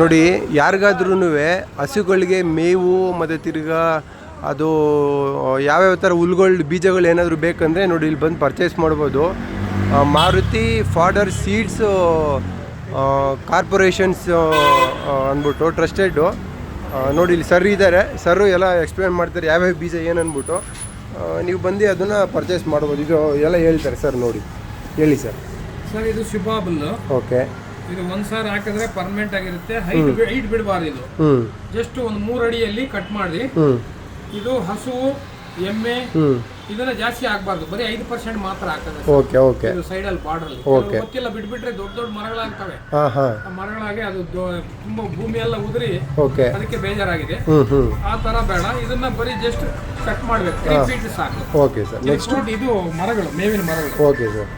ನೋಡಿ, ಯಾರಿಗಾದ್ರೂ ಹಸುಗಳಿಗೆ ಮೇವು ಮತ್ತು ತಿರ್ಗಾ ಅದು ಯಾವ್ಯಾವ ಥರ ಹುಲ್ಗಳು ಬೀಜಗಳು ಏನಾದರೂ ಬೇಕಂದರೆ ನೋಡಿ ಇಲ್ಲಿ ಬಂದು ಪರ್ಚೇಸ್ ಮಾಡ್ಬೋದು. ಮಾರುತಿ ಫಾಡರ್ ಸೀಡ್ಸ್ ಕಾರ್ಪೊರೇಷನ್ಸ್ ಅಂದ್ಬಿಟ್ಟು ಟ್ರಸ್ಟೆಡ್ಡು. ನೋಡಿ ಇಲ್ಲಿ ಸರ್ ಇದ್ದಾರೆ, ಸರ್ ಎಲ್ಲ ಎಕ್ಸ್ಪ್ಲೇನ್ ಮಾಡ್ತಾರೆ ಯಾವ್ಯಾವ ಬೀಜ ಏನು ಅಂದ್ಬಿಟ್ಟು. ನೀವು ಬಂದು ಅದನ್ನು ಪರ್ಚೇಸ್ ಮಾಡ್ಬೋದು. ಇದು ಎಲ್ಲ ಹೇಳ್ತಾರೆ ಸರ್. ನೋಡಿ ಹೇಳಿ ಸರ್. ಸರ್ ಇದು ಶಿಬಾಬಲ್. ಓಕೆ. ಇದು ಒಂದ್ಸಾರಿ ಹಾಕಿದ್ರೆ ಪರ್ಮನೆಂಟ್ ಆಗಿರುತ್ತೆ. ಹೈಟ್ ಬಿಡಬಾರ್ದು. ಇದು ಜಸ್ಟ್ ಒಂದು 3 ಅಡಿಯಲ್ಲಿ ಕಟ್ ಮಾಡಿ. ಇದು ಹಸು ಎಮ್ಮೆ ಇದನ್ನ ಜಾಸ್ತಿ ಆಗ್ಬಾರ್ದು, ಬರೀ 5% ಮಾತ್ರ ಹಾಕೋದು. Okay okay. ಇದು ಸೈಡಲ್ಲಿ ಬಾರ್ಡರ್ ಗೊತ್ತಿಲ್ಲ, ಬಿಟ್ಬಿಟ್ರೆ ದೊಡ್ಡ ದೊಡ್ಡ ಮರಗಳಾಗ್ತವೆ. ಮರಗಳಾಗಿ ಅದು ತುಂಬಾ ಭೂಮಿ ಎಲ್ಲ ಉದುರಿ ಅದಕ್ಕೆ ಬೇಜಾರಾಗಿದೆ. ಆ ತರ ಬೇಡ, ಇದನ್ನ ಬರೀ ಜಸ್ಟ್ ಕಟ್ ಮಾಡ್ಬೇಕು. 3 ಫೀಟ್ ಸಾಕು. Okay sir. ನೆಕ್ಸ್ಟ್ ಇದು ಮರಗಳು, ಮೇವಿನ ಮರಗಳು. Okay sir.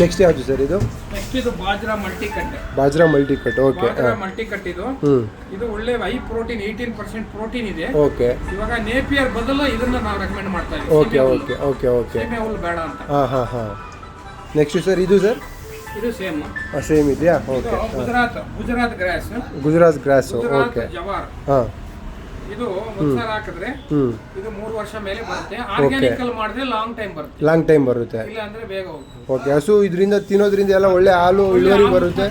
ನೆಕ್ಸ್ಟ್ ಯಾವುದು ಸರ್? ಇದು ನೆಕ್ಸ್ಟ್ ಇದು bajra multi cut. Bajra multi cut. Okay. Bajra multi cut ಇದು ಒಳ್ಳೆ ಹೈ ಪ್ರೋಟೀನ್, 18% ಪ್ರೋಟೀನ್ ಇದೆ. ಓಕೆ. ಇವಾಗ ನೇಪಿಯರ್ ಬದಲು ಇದನ್ನ ನಾವು ರೆಕಮೆಂಡ್ ಮಾಡ್ತಾ ಇದ್ದೀವಿ. Okay okay okay okay. ಸೀಮೆ ಹುಲ್ಲು ಬೇಡ ಅಂತ. ನೆಕ್ಸ್ಟ್ ಸರ್ ಇದು ಸರ್? ಇದು ಸೇಮ್ ಇದೆಯಾ? Okay. Gujarat grass. Gujarat grass. Okay. Jowar. ಇದು ಒಂದ್ಸಲ ಹಾಕಿದ್ರೆ ಇದು 3 ವರ್ಷ ಮೇಲೆ ಬರುತ್ತೆ. ಆರ್ಗ್ಯಾನಿಕಲ್ ಮಾಡಿದ್ರೆ ಲಾಂಗ್ ಟೈಮ್ ಬರುತ್ತೆ. ಇಲ್ಲ ಅಂದ್ರೆ ಬೇಗ ಹೋಗುತ್ತೆ. ಓಕೆ. ಹಸು ಇದರಿಂದ ತಿನ್ನೋದ್ರಿಂದ ಎಲ್ಲ ಒಳ್ಳೆ ಹಾಲು ಇಳುವರಿ ಬರುತ್ತೆ.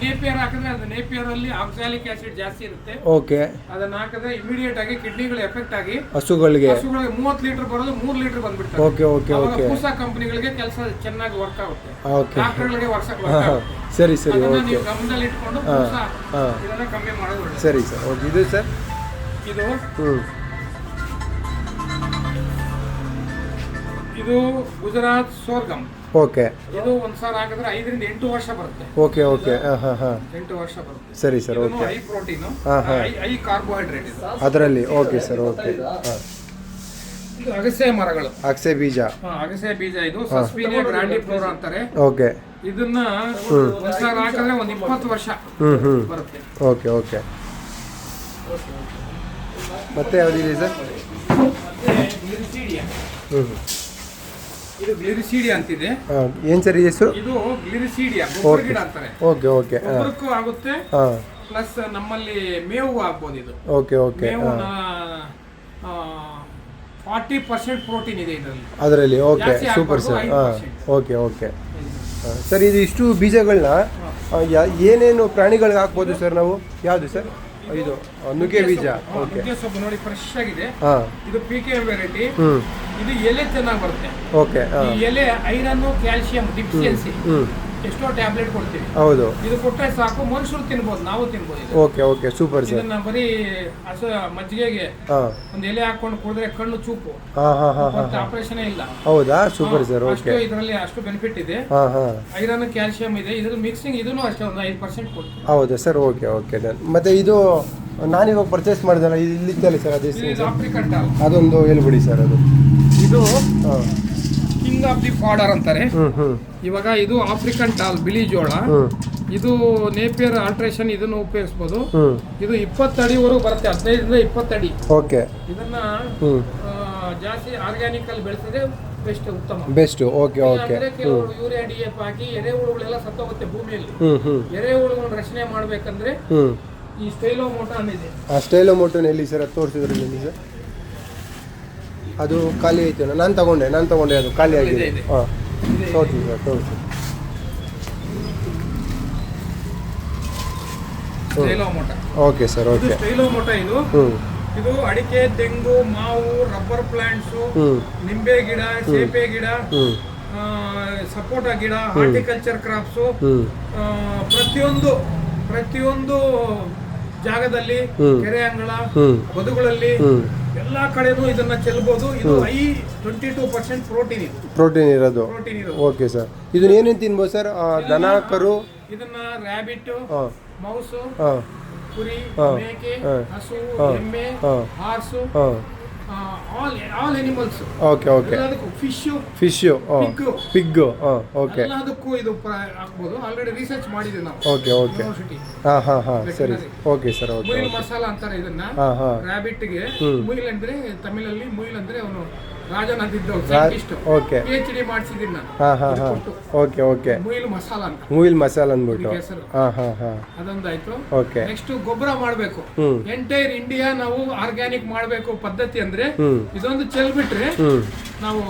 ನೇಪಿಯರ್ ಹಾಕಿದ್ರೆ ಅದು ನೇಪಿಯರ್ ಅಲ್ಲಿ ಆಕ್ಸಾಲಿಕ್ ಆಸಿಡ್ ಜಾಸ್ತಿ ಇರುತ್ತೆ. ಓಕೆ. ಅದನ್ನ ಹಾಕಿದ್ರೆ ಇಮಿಡಿಯೇಟ್ ಆಗಿ ಕಿಡ್ನಿಗಳು ಎಫೆಕ್ಟ್ ಆಗಿ ಹಸುಗಳಿಗೆ 30 ಲೀಟರ್ ಬರೋದು 3 ಲೀಟರ್ ಬಂದ್ಬಿಡ್ತಾರೆ. Okay okay okay. ಪೂಸಾ ಕಂಪನಿಗಳಿಗೆ ಕೆಲಸ ಚೆನ್ನಾಗಿ ವರ್ಕ್ ಆಗುತ್ತೆ. ಓಕೆ. ಡಾಕ್ಟರ್ಗಳಿಗೆ ವರ್ಕ್ ಸರಿ ಸರಿ. ಓಕೆ. ನೀವು ಗಮನದಲ್ಲಿ ಇಟ್ಕೊಂಡು ಪೂಸಾ ಇದನ್ನ ಕಮ್ಮಿ ಮಾಡೋದು ಒಳ್ಳೆಯದು. ಸರಿ ಸರ್. ಓಕೆ. ಇದು ಸರ್? ಇದು ಗುಜರಾತ್ ಸೋರ್ಗಮ್. ಓಕೆ. ಇದು ಒಂದ್ಸಾರಿ ಹಾಕಿದ್ರೆ 5 ರಿಂದ 8 ವರ್ಷ ಬರುತ್ತೆ. Okay okay. 8 ವರ್ಷ ಬರುತ್ತೆ. ಸರಿ sir. Okay. High protein, high carbohydrate ಅದರಲ್ಲಿ. Okay sir. ಓಕೆ. ಇದು ಅಗಸೆ ಮರಗಳು, ಅಗಸೆ ಬೀಜ. ಅಗಸೆ ಬೀಜ ಇದು ಸಸ್ಪೀನಿಯಾ ಗ್ರಾಂಡಿಫ್ಲೋರಾ ಅಂತಾರೆ. ಓಕೆ. ಇದನ್ನ ಒಂದ್ಸಾರಿ ಹಾಕಿದ್ರೆ ಒಂದು 20 ವರ್ಷ ಬರುತ್ತೆ. Okay okay. ಮತ್ತೆ ಯಾವುದಿದೆ ಸರ್? ಇದು ಗ್ಲಿರಿಸೀಡಿಯಾ ಅಂತಿದೆ. ಏನು ಸರ್ ಹೆಸರು? ಇದು ಗ್ಲಿರಿಸೀಡಿಯಾ ಗೊಬ್ಬರ ಗಿಡ ಅಂತಾರೆ. Okay okay. ಗೊಬ್ಬರಕ್ಕೂ ಆಗುತ್ತೆ, ಪ್ಲಸ್ ನಮ್ಮಲ್ಲಿ ಮೇವು ಆಗ್ಬೋದು. ಇದು ಓಕೆ ಓಕೆ. 40% ಪ್ರೋಟೀನ್ ಇದೆ ಅದರಲ್ಲಿ. Okay. Super sir. Okay okay sir. ಇದು ಇಷ್ಟು ಬೀಜಗಳನ್ನ ಏನೇನು ಪ್ರಾಣಿಗಳಿಗೆ ಹಾಕ್ಬೋದು ಸರ್ ನಾವು? ಯಾವುದು ಸರ್? ಇದು ನುಗ್ಗೆ ಬೀಜ. ಓಕೆ. ನುಗ್ಗೆ ಸೊಪ್ಪು ನೋಡಿ ಫ್ರೆಶ್ ಆಗಿದೆ. ಇದು PKM ವೆರೈಟಿ. ಇದು ಎಲೆ ಚೆನ್ನಾಗಿ ಬರುತ್ತೆ. ಓಕೆ. ಈ ಎಲೆ ಐರನ್, ಕ್ಯಾಲ್ಸಿಯಂ ಡಿಫಿಷಿಯನ್ಸಿ ಎಷ್ಟೋ ಟ್ಯಾಬ್ಲೆಟ್ ಕೊಡ್ತೀವಿ. ಹೌದು. ಇದು ಕೊಟ್ಟರೆ ಸಾಕು, ಮನುಷ್ಯರು ತಿನ್ಬೋದು, ನಾವು ತಿನ್ಬೋದು. Okay okay. Super sir. ಇದನ್ನ ಬರೀ ಮಜ್ಜಿಗೆಗೆ ಒಂದು ಎಲೆ ಹಾಕೊಂಡು ಕುಡಿದ್ರೆ ಕಣ್ಣು ಚೂಪು, ಆಪರೇಷನ್ ಇಲ್ಲ. ಹೌದಾ? Super sir. ಓಕೆ. ಇದರಲ್ಲಿ ಅಷ್ಟು ಬೆನಿಫಿಟ್ ಇದೆ. ಐರನ್, ಕ್ಯಾಲ್ಸಿಯಂ ಇದೆ. ಇದ್ರ ಮಿಕ್ಸಿಂಗ್ ಇದನ್ನು ಅಷ್ಟೇ ಒಂದು 5% ಕೊಡ್ತೀವಿ. ಹೌದಾ ಸರ್? Okay okay. ಮತ್ತೆ ಇದು ನಾನಿವಾಗ ಪರ್ಚೇಸ್ ಮಾಡಿದಲ್ಲ, ಇಲ್ಲಿತ್ತಲ್ಲ ಸರ್? ಅದು ಆಫ್ರಿಕನ್ ಟಾಲ್. ಅದೊಂದು ಹೇಳ್ಬಿಡಿ ಸರ್. ಅದು ಇದು ಕಿಂಗ್ ಆಫ್ ದಿ ಫಾಡರ್ ಅಂತಾರೆ. ಇವಾಗ ಇದು ಆಫ್ರಿಕನ್ ಟಾಲ್, ಬಿಳಿ ಜೋಳ. ಇದು ನೇಪಿಯರ್ ಆಲ್ಟ್ರೇಷನ್, ಇದನ್ನು ಉಪಯೋಗಿಸಬಹುದು. ಇದು 20 ಅಡಿವರೆಗೂ ಬರುತ್ತೆ, 15 ರಿಂದ 20 ಅಡಿ. ಓಕೆ. ಇದನ್ನ ಜಾಸ್ತಿ ಆರ್ಗ್ಯಾನಿಕ್ ಅಲ್ಲಿ ಬೆಳೆಸಿದ್ರೆ ಬೆಸ್ಟ್, ಉತ್ತಮ, ಬೆಸ್ಟ್. Okay okay. ಕೆಲವರು ಯೂರಿಯಾ DAP ಹಾಕಿ ಎರೆಹುಳುಗಳೆಲ್ಲ ಸತ್ತೋಗುತ್ತೆ ಭೂಮಿಯಲ್ಲಿ. ಎರೆಹುಳುಗಳನ್ನ ರಕ್ಷಣೆ ಮಾಡ್ಬೇಕಂದ್ರೆ ಈ ಸ್ಟೈಲೋಮೋಟಾ ಇದೆ. ಆ ಸ್ಟೈಲೋಮೋಟೋನ ಎಲ್ಲಿ ಸರ್? ತೋರಿಸಿದ್ರೆ ಎಲ್ಲಿ ಸರ್? ಅದು ಖಾಲಿ ಐತೆ. ನಾನು ತಗೊಂಡೆ ಅದು ಖಾಲಿ ಆಗಿದೆ. ತೋರಿಸಿ ಸರ್, ತೋರಿಸಿ. Okay sir. ಓಕೆ. ಸ್ಟೈಲೋಮೋಟಾ ಇದು ಅಡಿಕೆ, ತೆಂಗು, ಮಾವು, ರಬ್ಬರ್ ಪ್ಲಾಂಟ್ಸ್, ನಿಂಬೆ ಗಿಡ, ಸೇಪೆ ಗಿಡ, ಸಪೋಟಾ ಗಿಡ, ಹಾರ್ಟಿಕಲ್ಚರ್ ಕ್ರಾಪ್ಸ್, ಪ್ರತಿಯೊಂದು ಜಾಗದಲ್ಲಿ, ಕೆರೆ ಅಂಗಳ, ಬದುಗಳಲ್ಲಿ ಎಲ್ಲಾ ಕಡೆನೂ ಇದನ್ನ ಚೆಲ್ಬಹುದು. ಇದು 22% ಪ್ರೋಟೀನ್ ಇರೋದು. Okay sir. ಇದನ್ನ ಏನೇನು ತಿನ್ಬೋದು ಸರ್? ದನ, ಕರು? ಇದನ್ನ ರ್ಯಾಬಿಟ್, ಮೌಸ್, ಕುರಿ, ಮೇಕೆ, ಹಸು, ಎಮ್ಮೆ, horse, all animals. Okay okay. Fish, pig. Okay. ಎಲ್ಲದಕ್ಕೂ ಇದು ಹಾಕ್ಬೋದು. ಆಲ್ರೆಡಿ ರಿಸರ್ಚ್ ಮಾಡಿದ್ವಿ ನಾವು. Okay okay. ಸರಿ. Okay sir. ಓಕೆ. ಮುಯಿಲ್ ಮಸಾಲಾ ಅಂತಾರೆ ಇದನ್ನ. ರ್ಯಾಬಿಟ್ ಗೆ ಮುಯಿಲ್ ಅಂದ್ರೆ ತಮಿಳಲ್ಲಿ ಮುಯಿಲ್ ಅಂದ್ರೆ ಅವನು ರಾಜನ್ ಅಂತಿದ್ದವ್ರು ಸೈಂಟಿಸ್ಟ್. ಓಕೆ. PhD ಮಾಡಿಸಿದ್ದೀನಿ ನಾನು. ಹಾಂ ಹಾಂ ಹಾಂ. Okay okay. ಮುಯಿಲ್ ಮಸಾಲ ಅಂತ. ಮುಯಿಲ್ ಮಸಾಲ ಅಂದ್ಬಿಟ್ಟು. ಹೆಸರು. ಹಾಂ ಹಾಂ ಹಾಂ. ಅದೊಂದಾಯ್ತು. ಓಕೆ. ನೆಕ್ಸ್ಟ್ ಗೊಬ್ಬರ ಮಾಡಬೇಕು. ಎಂಟೈರ್ ಇಂಡಿಯಾ ನಾವು ಆರ್ಗ್ಯಾನಿಕ್ ಮಾಡಬೇಕು ಪದ್ಧತಿ ಅಂದ್ರೆ ಇದೊಂದು ಚೆಲ್ ಬಿಟ್ರೆ ನಾವು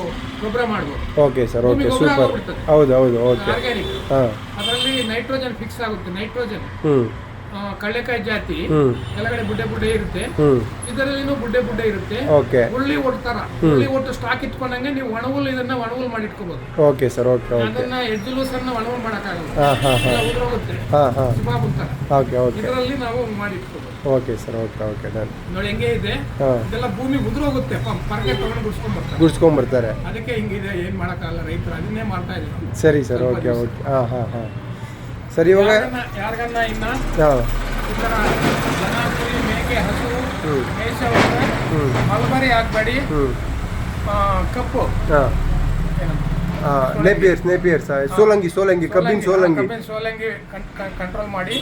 ಗೊಬ್ಬರ ಮಾಡ್ಬೋದು. Okay sir. Okay super. ಹೌದು ಹೌದು. ಓಕೆ. ಆರ್ಗ್ಯಾನಿಕ್. ಹಾಂ. ಅದರಲ್ಲಿ ನೈಟ್ರೋಜನ್ ಫಿಕ್ಸ್ ಆಗುತ್ತೆ. ನೈಟ್ರೋಜನ್ ಹ್ಮ್. ಕಳ್ಳೆಕಾಯಿ ಜಾತಿ ಕೆಳಗಡೆ ಬುಡ್ಡೆ ಇರುತ್ತೆ. ಇದರಲ್ಲಿನೂ ಬುಡ್ಡೆ ಇರುತ್ತೆ. ಓಕೆ. ಉಳ್ಳಿ ಒಡ್ತಾರ ಉಳ್ಳಿ ಒಟ್ಟು ಸ್ಟಾಕ್ ಇಟ್ಕೊಂಡಂಗೆ ನೀವು ಒಣಹುಲ್ ಇದನ್ನ ಒಣಹುಲ್ ಮಾಡಿ ಇಟ್ಕೋಬಹುದು. Okay sir. Okay okay. ಅದನ್ನ ಎಜ್ಜುಲೂಸ್ ಅನ್ನ ಒಣಹುಲ್ ಮಾಡಕ್ಕಾಗಲ್ಲ. ಹಾಂ ಹಾಂ ಹಾಂ. ಉದುರೋಗುತ್ತೆ. ಹಾಂ ಹಾಂ. ಸುಬಾಬುತ್ತರ. Okay okay. ಇದರಲ್ಲಿ ನಾವು ಮಾಡಿ ಇಟ್ಕೋಬಹುದು. Okay sir. Okay okay. Done. ನೋಡಿ ಹೆಂಗೆ ಇದೆ. ಹಾಂ. ಇದೆಲ್ಲ ಭೂಮಿ ಉದುರೋಗುತ್ತೆ. ಪರಕೆ ತಗೊಂಡು ಗುಡ್ಸ್ಕೊಂಡ್ಬರ್ತಾರೆ. ಗುಡ್ಸ್ಕೊಂಡ್ಬರ್ತಾರೆ. ಅದಕ್ಕೆ ಹಿಂಗಿದೆ. ಏನ್ ಮಾಡಕ್ಕಾಗಲ್ಲ. ರೈತರು ಅದನ್ನೇ ಮಾಡ್ತಾ ಇದ್ದೀವಿ. ಸರಿ ಸರ್. Okay okay. ಹಾಂ ಹಾಂ ಹಾಂ. ಸರಿ ಇವಾಗ ಯಾರಿಗನ್ನ ಇನ್ನ ಹಾಂ ಈ ಥರ ದನ ಕುರಿ ಮೇಕೆ ಹಸು ಮೇಯಿಸೋವಾಗ ಮಲ್ಬರಿ ಹಾಕ್ಬೇಡಿ. ಕಪ್ಪು ನೇಪಿಯರ್ಸ್ ಸೋಲಂಗಿ ಕಬ್ಬಿನ ಸೋಲಂಗಿ ಕಂಟ್ರೋಲ್ ಮಾಡಿ.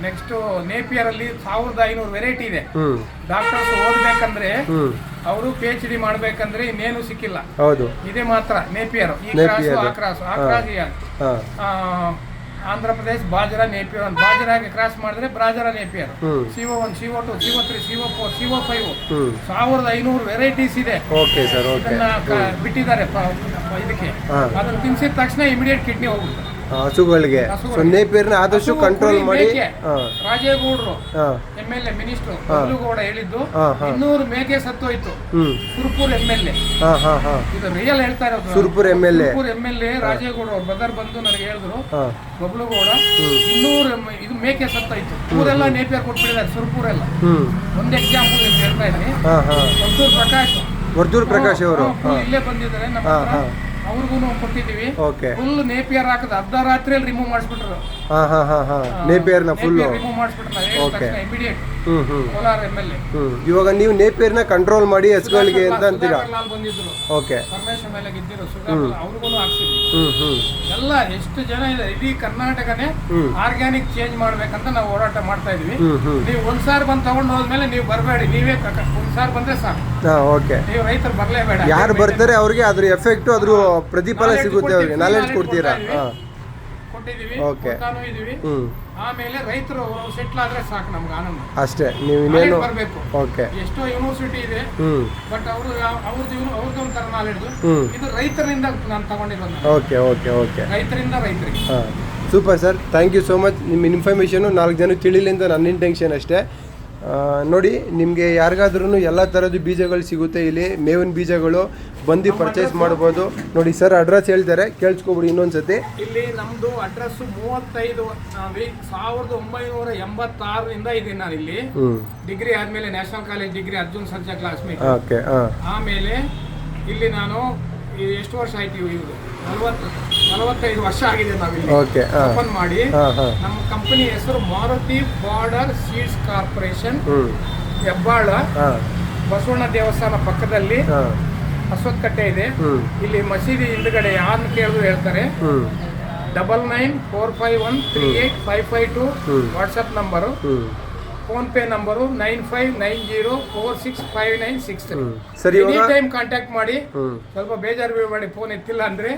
ನೆಕ್ಸ್ಟ್ ನೇಪಿಯರ್ ಅಲ್ಲಿ 1500 ವೆರೈಟಿ ಇದೆ. ಡಾಕ್ಟರ್ಸ್ ಓದ್ಬೇಕಂದ್ರೆ ಅವರು PhD ಮಾಡ್ಬೇಕಂದ್ರೆ ಇನ್ನೇನು ಸಿಕ್ಕಿಲ್ಲ. ಹೌದು. ಇದೇ ಮಾತ್ರ ನೇಪಿಯರ್. ಈ ಕ್ರಾಸ್ ಆಂಧ್ರ ಪ್ರದೇಶ್ ಬಾಜರಾ ನೇಪಿಯರ್ ಅಂತ. ಬಾಜರಾಗೆ ಕ್ರಾಸ್ ಮಾಡಿದ್ರೆ bajra Napier. CO1 CO2 CO3 CO4 CO5 1500 varieties ಇದೆ. Okay sir. ಓಕೆ. ಬಿಟ್ಟಿದ್ದಾರೆ ಇದಕ್ಕೆ. ಅದನ್ನ ತಿನ್ಸಿದ ತಕ್ಷಣ ಇಮಿಡಿಯೇಟ್ ಕಿಡ್ನಿ ಹೋಗುತ್ತೆ ಹಸುಗಳಿಗೆ. ನೇಪಿಯರ್ನ ಆದಷ್ಟು ಕಂಟ್ರೋಲ್ ಮಾಡಿ. ರಾಜೇಗೌಡರು MLA ಮಿನಿಸ್ಟರ್ ಗೌಡ ಹೇಳಿದ್ದು 200 ಮೇಕೆ ಸತ್ತೋಯ್ತು. ಸುರ್ಪುರ್ MLA. ಇದು ರಿಯಲ್ ಹೇಳ್ತಾ ಇರೋದು. ಸುರ್ಪುರ್ MLA ರಾಜೇಗೌಡ ಅವ್ರ ಬ್ರದರ್ ಬಂದು ನನಗೆ ಹೇಳಿದ್ರು, ಬಬ್ಲುಗೌಡ 200 ಇದು ಮೇಕೆ ಸತ್ತೋಯ್ತು. ಊರೆಲ್ಲ ನೇಪಿಯರ್ ಕೊಟ್ಬಿಟ್ಟಿದ್ದಾರೆ ಸುರ್ಪುರೆಲ್ಲ. ಒಂದು ಎಕ್ಸಾಂಪಲ್ ನಿಮ್ಗೆ ಹೇಳ್ತಾ ಇದ್ದೀನಿ. ವರ್ತೂರ್ ಪ್ರಕಾಶ್ ಅವರು ಇಲ್ಲೇ ಬಂದಿದ್ದಾರೆ ನಮ್ಮ ಹತ್ರ. ಅವ್ರಿಗೂ ಕೊಟ್ಟಿದ್ದೀವಿ. ಫುಲ್ ನೇಪಿಯರ್ ಹಾಕದ ಅರ್ಧ ರಾತ್ರಿಯಲ್ಲಿ ರಿಮೂವ್ ಮಾಡಿಸ್ಬಿಟ್ರು. ನೇಪಿಯರ್ನ ಫುಲ್ ರಿಮೂವ್ ಮಾಡಿಸ್ಬಿಟ್ರು ಇಮಿಡಿಯೇಟ್. ಕೋಲಾರ MLA. ಇವಾಗ ನೀವು ನೇಪಿಯರ್ನ ಕಂಟ್ರೋಲ್ ಮಾಡಿ ಹಸುಗಳಿಗೆ ಅಂತ ಅಂತೀರಾ? ಬಂದಿದ್ರು. ಓಕೆ. ಪರಮೇಶ್ವರ ಮೇಲೆ ಗೆದ್ದಿರೋ ಅವ್ರಿಗೂ ಹಾಕ್ಸಿದ್ವಿ. ಎಲ್ಲ ಎಷ್ಟು ಜನ ಇದೆ ಇಡೀ ಕರ್ನಾಟಕನೇ ಆರ್ಗ್ಯಾನಿಕ್ ಚೇಂಜ್ ಮಾಡ್ಬೇಕಂತ ನಾವು ಹೋರಾಟ ಮಾಡ್ತಾ ಇದೀವಿ. ನೀವು ಒಂದ್ಸಾರಿ ಬಂದು ತಗೊಂಡು ಹೋದ್ಮೇಲೆ ನೀವು ಬರಬೇಡಿ. ನೀವೇ ಒಂದ್ಸಾರಿ ಬಂದ್ರೆ ಸಾಕು. ನೀವು ರೈತರು ಬರ್ಲೇಬೇಡ. ಯಾರು ಬರ್ತಾರೆ ಅವ್ರಿಗೆ ಅದ್ರ ಎಫೆಕ್ಟ್ ಅದ್ರ ಪ್ರತಿಫಲ ಸಿಗುತ್ತೆ. ಅವ್ರಿಗೆ ನಾಲೆಡ್ಜ್ ಕೊಡ್ತೀರಾ? ಕೊಟ್ಟಿದೀವಿ. ಆಮೇಲೆ ರೈತರು ಸೆಟ್ಲ್ ಆದ್ರೆ ಸಾಕು ನಮ್ಗೆ ಆನಂದ ಅಷ್ಟೇ. ನೀವು ಇನ್ನೇನು ಬರಬೇಕು. ಓಕೆ. ಎಷ್ಟೋ ಯೂನಿವರ್ಸಿಟಿ ಇದೆ ಬಟ್ ಅವ್ರದ್ದು ಒಂಥರ ನಾಲೆಡ್ಜ್. ಇದು ರೈತರಿಂದ ನಾನು ತಗೊಂಡಿರೋದು. Okay okay okay. ರೈತರಿಂದ ರೈತರಿಗೆ. Super sir. Thank you so much. ನಿಮ್ಮ ಇನ್ಫಾರ್ಮೇಷನು 4 ಜನಕ್ಕೆ ತಿಳಿಲಿ ಅಂತ ನನ್ನ ಇಂಟೆನ್ಷನ್ ಅಷ್ಟೇ. ನೋಡಿ, ನಿಮಗೆ ಯಾರಿಗಾದ್ರೂ ಎಲ್ಲ ಥರದ್ದು ಬೀಜಗಳು ಸಿಗುತ್ತೆ ಇಲ್ಲಿ. ಮೇವಿನ ಬೀಜಗಳು ಬಂದು ಪರ್ಚೇಸ್ ಮಾಡ್ಬೋದು. ನೋಡಿ ಸರ್ ಅಡ್ರೆಸ್ ಹೇಳ್ತಾರೆ, ಕೇಳಿಸ್ಕೊಬಿಡಿ ಇನ್ನೊಂದ್ಸತಿ. ಇಲ್ಲಿ ನಮ್ಮದು ಅಡ್ರೆಸ್ 35 1986 ಇದ್ದೀನಿ ನಾನು ಇಲ್ಲಿ. ಡಿಗ್ರಿ ಆದಮೇಲೆ national college degree Arjun Sarja classmate. Okay. ಆಮೇಲೆ ಇಲ್ಲಿ ನಾನು ಎಷ್ಟು ವರ್ಷ ಆಯ್ತು? ಇದು 45 ವರ್ಷ ಆಗಿದೆ ನಾವಿಲ್ಲಿ ಓಪನ್ ಮಾಡಿ. ನಮ್ಮ ಕಂಪನಿ ಹೆಸರು Maruti border seeds corporation, Hebbal, Basavanna ದೇವಸ್ಥಾನ ಪಕ್ಕದಲ್ಲಿ ಅಶ್ವತ್ಕಟ್ಟೆ ಇದೆ. ಇಲ್ಲಿ ಮಸೀದಿ ಹಿಂದ್ಗಡೆ ಯಾರನ್ನ ಕೇಳಿದ್ರು ಹೇಳ್ತಾರೆ. 9945138552 WhatsApp number. Phone pay number 9590465963. Any time contact ಮಾಡಿ. ಸ್ವಲ್ಪ ಬೇಜಾರು ಮಾಡಿ ಫೋನ್ ಎತ್ತಿಲ್ಲ ಅಂದ್ರೆ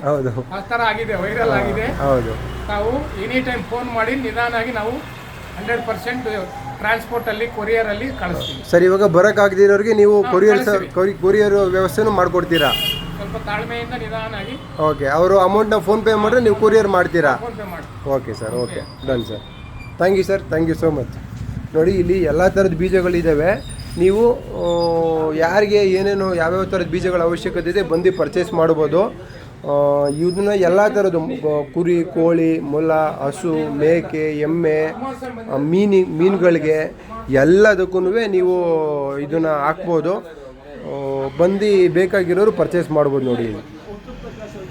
ಆ ತರ ಆಗಿದೆ, ವೈರಲ್ ಆಗಿದೆ. ನಾವು ಎನಿ ಟೈಮ್ ಫೋನ್ ಮಾಡಿ ನಿಧಾನಾಗಿ ನಾವು 100% ಟ್ರಾನ್ಸ್ಪೋರ್ಟ್ ಅಲ್ಲಿ ಕೊರಿಯರ್ ಅಲ್ಲಿ ಕಳಿಸ್ತೀವಿ. ಸರ್, ಇವಾಗ ಬರಕ್ ಆಗದಿರೋರಿಗೆ ನೀವು ಕೊರಿಯರ್ ವ್ಯವಸ್ಥೆನೂ ಮಾಡ್ಕೊಡ್ತೀರಾ? ಸ್ವಲ್ಪ ತಾಳ್ಮೆಯಿಂದ ನಿಧಾನಾಗಿ. ಓಕೆ. ಅವರು ಅಮೌಂಟ್ನ ಫೋನ್ ಪೇ ಮಾಡಿದ್ರೆ ನೀವು ಕೊರಿಯರ್ ಮಾಡ್ತೀರಾ? ಫೋನ್ ಪೇ ಮಾಡಿ. Okay sir. Okay, done sir. Thank you sir. Thank you so much. ನೋಡಿ, ಇಲ್ಲಿ ಎಲ್ಲ ಥರದ ಬೀಜಗಳಿದ್ದಾವೆ. ನೀವು ಯಾರಿಗೆ ಏನೇನು ಯಾವ್ಯಾವ ಥರದ ಬೀಜಗಳ ಅವಶ್ಯಕತೆ ಇದೆ ಬಂದು ಪರ್ಚೇಸ್ ಮಾಡ್ಬೋದು. ಇದನ್ನ ಎಲ್ಲ ಥರದ್ದು ಕುರಿ, ಕೋಳಿ, ಮೊಲ, ಹಸು, ಮೇಕೆ, ಎಮ್ಮೆ, ಮೀನುಗಳಿಗೆ ಎಲ್ಲದಕ್ಕೂ ನೀವು ಇದನ್ನು ಹಾಕ್ಬೋದು. ಬಂದು ಬೇಕಾಗಿರೋರು ಪರ್ಚೇಸ್ ಮಾಡ್ಬೋದು ನೋಡಿ.